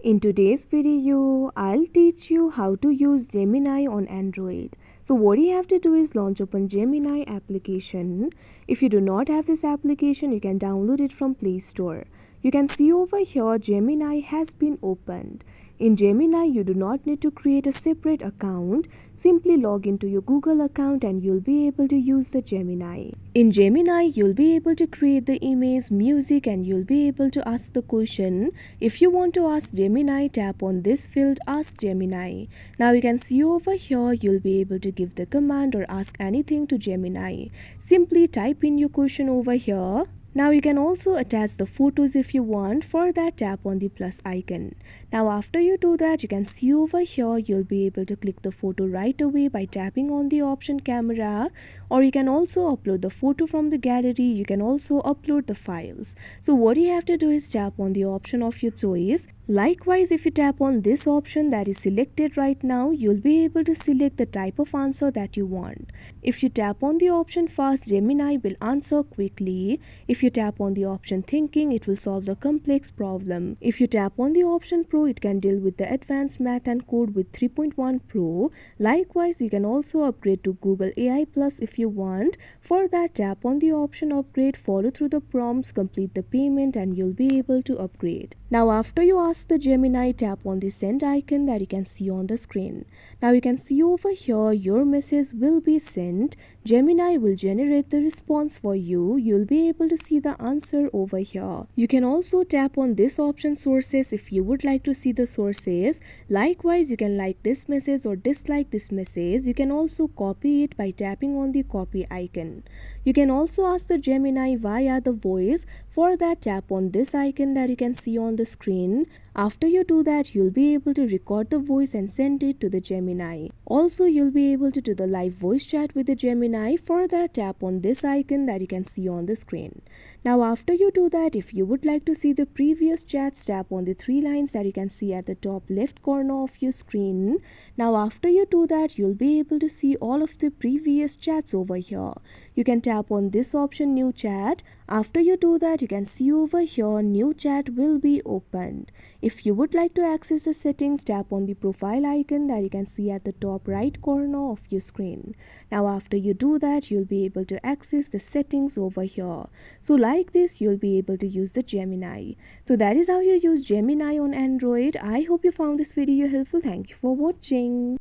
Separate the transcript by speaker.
Speaker 1: In today's video, I'll teach you how to use Gemini on Android. So what you have to do is launch open Gemini application. If you do not have this application, you can download it from Play Store. You can see over here Gemini has been opened. In Gemini, you do not need to create a separate account. Simply log into your Google account and you'll be able to use the Gemini. In Gemini, you'll be able to create the image, music, and you'll be able to ask the question. If you want to ask Gemini, tap on this field, Ask Gemini. Now you can see over here, you'll be able to give the command or ask anything to Gemini. Simply type in your question over here. Now you can also attach the photos if you want. For that, tap on the plus icon. Now after you do that, you can see over here you'll be able to click the photo right away by tapping on the option camera, or you can also upload the photo from the gallery. You can also upload the files. So what you have to do is tap on the option of your choice. Likewise, if you tap on this option that is selected right now, you'll be able to select the type of answer that you want. If you tap on the option fast, Gemini will answer quickly. If you tap on the option thinking, it will solve the complex problem. If you tap on the option pro, it can deal with the advanced math and code with 3.1 Pro. Likewise, you can also upgrade to Google AI Plus if you want. For that, tap on the option upgrade, follow through the prompts, complete the payment, and you'll be able to upgrade. Now after you ask the Gemini, tap on the send icon that you can see on the screen. Now you can see over here your message will be sent. Gemini will generate the response for you. You'll be able to see the answer over here. You can also tap on this option sources if you would like to see the sources. Likewise, you can like this message or dislike this message. You can also copy it by tapping on the copy icon. You can also ask the Gemini via the voice. For that, tap on this icon that you can see on the screen. After you do that, you'll be able to record the voice and send it to the Gemini. Also, you'll be able to do the live voice chat with the Gemini. For that, tap on this icon that you can see on the screen. Now after you do that, if you would like to see the previous chats, tap on the three lines that you can see at the top left corner of your screen. Now after you do that, you'll be able to see all of the previous chats over here. You can tap on this option new chat. After you do that, you can see over here new chat will be opened. If you would like to access the settings, tap on the profile icon that you can see at the top right corner of your screen. Now after you do that, you'll be able to access the settings over here. So like this, you'll be able to use the Gemini. So that is how you use Gemini on Android. I hope you found this video helpful. Thank you for watching.